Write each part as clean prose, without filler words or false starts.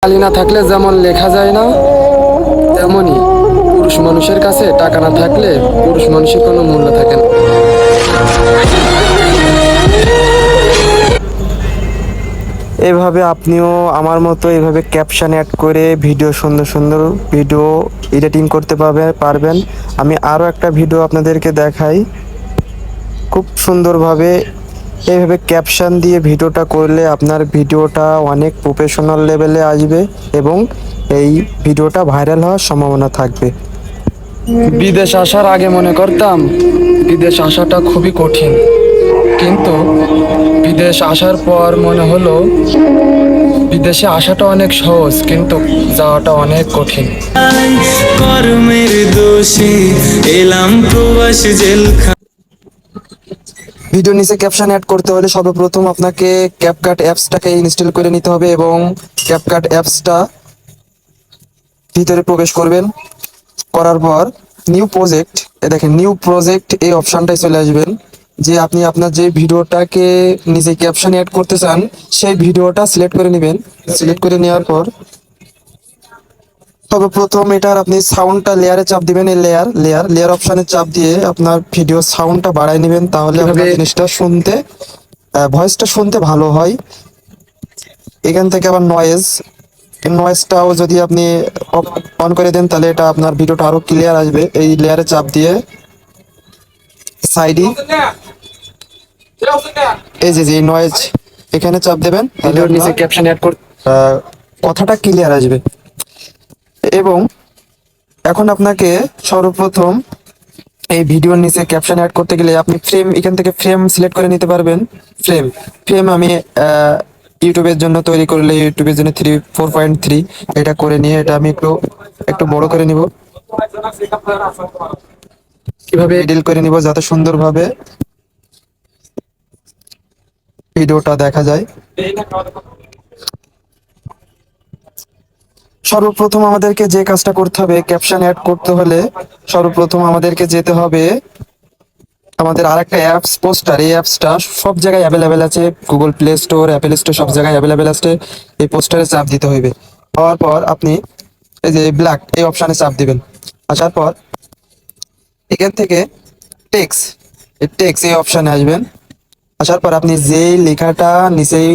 কালি না থাকলে যেমন লেখা যায় না, তেমনই পুরুষ মানুষের কাছে টাকা না থাকলে পুরুষ মানুষের কোনো মূল্য থাকে না। এভাবে আপনিও আমার মতো এভাবে ক্যাপশন অ্যাড করে ভিডিও সুন্দর সুন্দর ভিডিও এডিটিং করতে পারবেন। আমি আরও একটা ভিডিও আপনাদেরকে দেখাই। খুব সুন্দরভাবে এইভাবে ক্যাপশন দিয়ে ভিডিওটা করলে আপনার ভিডিওটা অনেক প্রফেশনাল লেভেলে আসবে এবং এই ভিডিওটা ভাইরাল হওয়ার সম্ভাবনা থাকবে। বিদেশ আসার আগে মনে করতাম বিদেশ আসাটা খুবই কঠিন, কিন্তু বিদেশ আসার পর মনে হলো বিদেশে আসাটা অনেক সহজ, কিন্তু যাওয়াটা অনেক কঠিন। কর্মের দোষে এলাম প্রবাস জেলখানা। ভিডিও নিচে ক্যাপশন অ্যাড করতে হলে সর্বপ্রথম আপনাকে ক্যাপকাট অ্যাপসটাকে ইনস্টল করে নিতে হবে এবং ক্যাপকাট অ্যাপসটা ভিতরে প্রবেশ করবেন। করার পর নিউ প্রজেক্ট, দেখেন নিউ প্রজেক্ট এই অপশনটাই চলে আসবেন। যে আপনি আপনার যে ভিডিওটাকে নিচে ক্যাপশন অ্যাড করতে চান সেই ভিডিওটা সিলেক্ট করে নেবেন। সিলেক্ট করে নেওয়ার পর সর্বপ্রথম এটার আপনি সাউন্ডটা লেয়ারে চাপ দিবেন। এই লেয়ার অপশনে চাপ দিয়ে আপনার ভিডিও সাউন্ডটা বাড়ায় নেবেন, তাহলে আপনার জিনিসটা শুনতে ভয়েসটা শুনতে ভালো হয়। এখান থেকে আবার নয়েজটাও যদি আপনি অন করে দেন তাহলে এটা আপনার ভিডিওটা আরো ক্লিয়ার আসবে। এই লেয়ারে চাপ দিয়ে সাইডে এই যে নয়েজ এখানে চাপ দেবেন, ভিডিওর নিচে ক্যাপশন অ্যাড করতে কথাটা ক্লিয়ার আসবে। এবং এখন আপনাকে সর্বপ্রথম এই ভিডিওর নিচে ক্যাপশন অ্যাড করতে গেলে আপনি এখান থেকে ফ্রেম সিলেক্ট করে নিতে পারবেন। ফ্রেম আমি ইউটিউবের জন্য তৈরি করলে ইউটিউবের জন্য 4.3 এটা করে নিয়ে এটা আমি একটু বড় করে নিব। কিভাবে এডিট করে নিব যাতে সুন্দরভাবে ভিডিওটা দেখা যায়। সর্বপ্রথম আমাদেরকে যে কাজটা করতে হবে, ক্যাপশন অ্যাড করতে হলে সর্বপ্রথম আমাদেরকে যেতে হবে আমাদের আরেকটা অ্যাপস পোস্টার। এই অ্যাপসটা সব জায়গায় অ্যাভেলেবেল আছে, Google play store, Apple store, সব জায়গায় অ্যাভেলেবেল আছে। এই পোস্টারে চাপ দিতে হইবে। হওয়ার পর আপনি এই যে ব্ল্যাক এই অপশানে চাপ দিবেন। আসার পর এখান থেকে টেক্স এই অপশানে আসবেন। আসার পর আপনি যেই লেখাটা নিচেই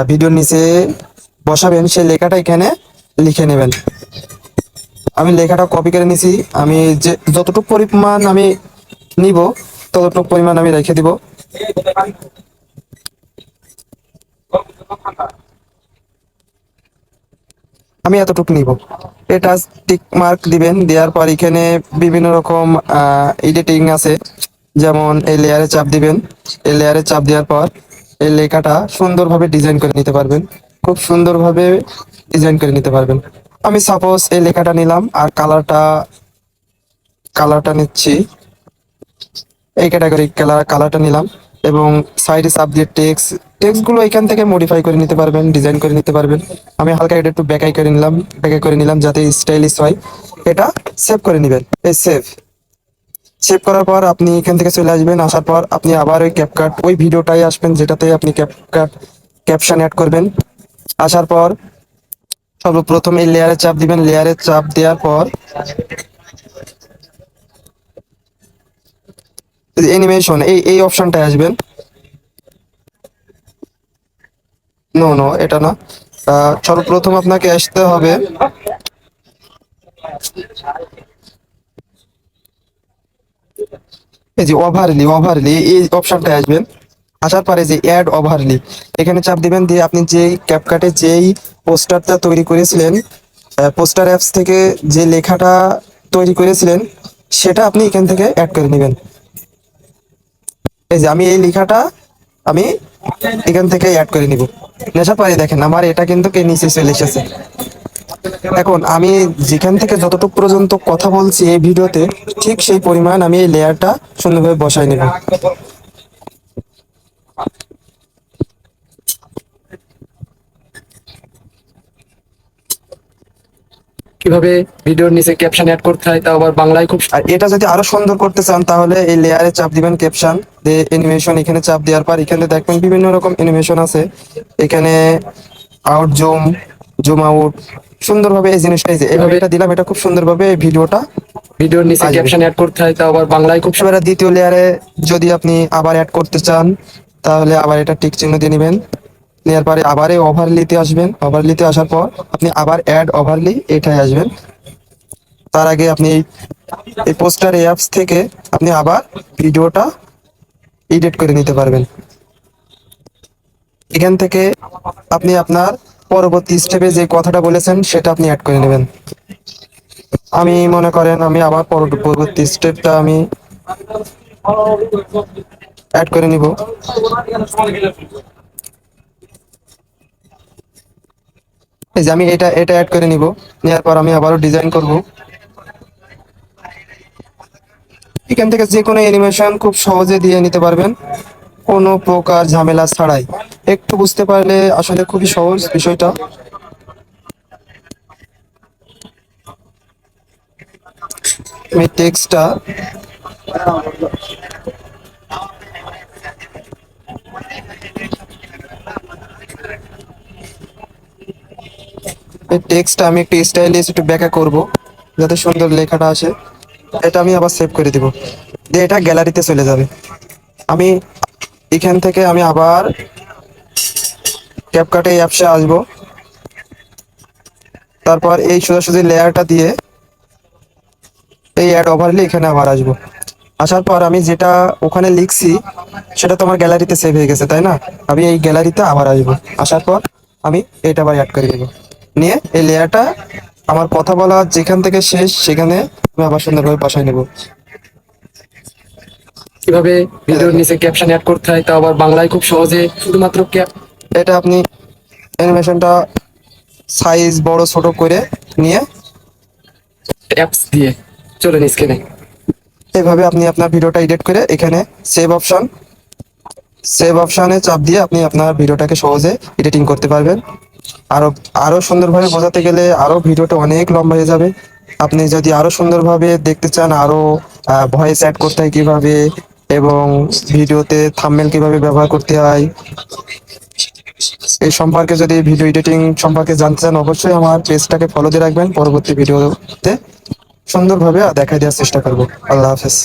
ভিডিওর নিচে বসাবেন সেই লেখাটা এখানে লিখে নেবেন। আমি লেখাটা কপি করে নিছি। আমি যে যতটুকু পরিমাণ আমি নিব ততটুকু পরিমাণ আমি রেখে দিব। আমি এতটুকু নিব। এটা টিক মার্ক দিবেন। দেওয়ার পর এখানে বিভিন্ন রকম এডিটিং আছে, যেমন এই লেয়ারে চাপ দিবেন। এই লেয়ারে চাপ দেওয়ার পর এই লেখাটা সুন্দরভাবে ডিজাইন করে নিতে পারবেন, খুব সুন্দরভাবে ডিজাইন করে নিতে পারবেন। আমি সাপোজ এই লেখাটা নিলাম আর কালারটা নিচ্ছি, এই ক্যাটাগরি কালারটা নিলাম এবং সাইডে চাপ দিয়ে টেক্সটগুলো এখান থেকে মডিফাই করে নিতে পারবেন, ডিজাইন করে নিতে পারবেন। আমি হালকা এটা একটু বেকাই করে নিলাম যাতে স্টাইলিশ হয়। এটা সেভ করে নেবেন। এই সেভ করার পর আপনি এখান থেকে চলে আসবেন। আসার পর আপনি আবার ওই ক্যাপকাট ওই ভিডিওটাই আসবেন যেটাতে আপনি ক্যাপশন অ্যাড করবেন। আসার পর সর্বপ্রথম এই লেয়ারে চাপ দিবেন। লেয়ারে চাপ দেওয়ার পর অ্যানিমেশন এই অপশনটায় আসবেন। নো এটা না। সর্বপ্রথম আপনাকে আসতে হবে এই যে ওভারলি এই অপশনটায় আসবেন। আসার পরে যে অ্যাড ওভারলি এখানে চাপ দিবেন। দিয়ে আপনি যেই ক্যাপকাটে যেই পোস্টারটা তৈরি করেছিলেন, পোস্টার অ্যাপস থেকে যে লেখাটা তৈরি করেছিলেন সেটা আপনি এখান থেকে অ্যাড করে নেবেন। এই যে আমি এই লেখাটা আমি এখান থেকে অ্যাড করে নিব। নেশা পারি দেখেন আমার এটা কিন্তু নিচে চলে এসেছে। এখন আমি যেখান থেকে যতটুকু পর্যন্ত কথা বলছি এই ভিডিওতে ঠিক সেই পরিমাণ আমি এই লেয়ারটা সুন্দরভাবে বসাই নেব। কিভাবে ভিডিওর নিচে ক্যাপশন অ্যাড করতে হয়, তাও আবার বাংলায় খুব। আর এটা যদি আরো সুন্দর করতে চান তাহলে এই লেয়ারে চাপ দিবেন, ক্যাপশন দিয়ে অ্যানিমেশন এখানে চাপ দেওয়ার পর এখানে দেখবেন বিভিন্ন রকম অ্যানিমেশন আছে। এখানে আউট জুম, জুম আউট সুন্দরভাবে এই জিনিসটা এই যে এভাবে এটা দিলাম, এটা খুব সুন্দরভাবে এই ভিডিওটা ভিডিওর নিচে আসবে। ক্যাপশন অ্যাড করতে হয়, তাও আবার বাংলায় খুব এবারে দ্বিতীয় লেয়ারে যদি আপনি আবার অ্যাড করতে চান তাহলে আবার এটা টিক চিহ্ন দিয়ে নেবেন। নেওয়ার পরে আবার এই ওভারলিতে আসবেন। ওভারলিতে আসার পর আপনি আবার অ্যাড ওভারলি এটাই আসবেন। তার আগে আপনি এই পোস্টার অ্যাপস থেকে আপনি আবার ভিডিওটা এডিট করে নিতে পারবেন। এখান থেকে আপনি আপনার পরবর্তী স্টেপে যে কথাটা বলেছেন সেটা আপনি অ্যাড করে নেবেন। আমি মনে করেন আমি আবার পরবর্তী স্টেপটা আমি অ্যাড করে নিব। এই যে আমি এটা এটা অ্যাড করে নিব। নেওয়ার পর আমি আবারও ডিজাইন করব। এখান থেকে যে কোনো অ্যানিমেশন খুব সহজে দিয়ে নিতে পারবেন, কোনো প্রকার ঝামেলা ছাড়াই। একটু বুঝতে পারলে আসলে খুবই সহজ বিষয়টা। আমি টেক্সটটা এই টেক্সটটা আমি একটু স্টাইলিশ একটু ব্যাখ্যা করব যাতে সুন্দর লেখাটা আসে। এটা আমি আবার সেভ করে দিব, দিয়ে এটা গ্যালারিতে চলে যাবে। আমি এখান থেকে আমি আবার ক্যাপকাটে অ্যাপসে আসবো। তারপর এই সোজাসুজি লেয়ারটা দিয়ে এই অ্যাড ওভারলে এখানে আবার আসবো। আসার পর আমি যেটা ওখানে লিখছি সেটা তো আমার গ্যালারিতে সেভ হয়ে গেছে, তাই না? আমি এই গ্যালারিতে আবার আসবো। আসার পর আমি এটা আবার অ্যাড করে দেব। নিয়ে এই লেয়ারটা আমার কথা বলা যেখান থেকে শেষ সেখানে আমি আবার সুন্দরভাবে বসায় নেব। কিভাবে ভিডিওর নিচে ক্যাপশন অ্যাড করতে হয়, তাও আবার বাংলায় খুব সহজে, শুধুমাত্র এটা আপনি অ্যানিমেশনটা সাইজ বড় ছোট করে নিয়ে অ্যাপস দিয়ে চলে স্ক্রিনে। এইভাবে আপনি আপনার ভিডিওটা এডিট করে এখানে সেভ অপশনে চাপ দিয়ে আপনি আপনার ভিডিওটাকে সহজে এডিটিং করতে পারবেন। আরো আরো সুন্দরভাবে বোঝাতে গেলে আরো ভিডিওটা অনেক লম্বা হয়ে যাবে। আপনি যদি আরো সুন্দরভাবে দেখতে চান, আরো ভয়েস অ্যাড করতে হয় কিভাবে এবং ভিডিওতে থাম্বনেল কিভাবে ব্যবহার করতে হয় এই সম্পর্কে, যদি ভিডিও এডিটিং সম্পর্কে জানতে চান অবশ্যই আমার পেজটাকে ফলো দিয়ে রাখবেন। পরবর্তী ভিডিওতে সুন্দরভাবে দেখাই দেওয়ার চেষ্টা করব। আল্লাহ হাফেজ।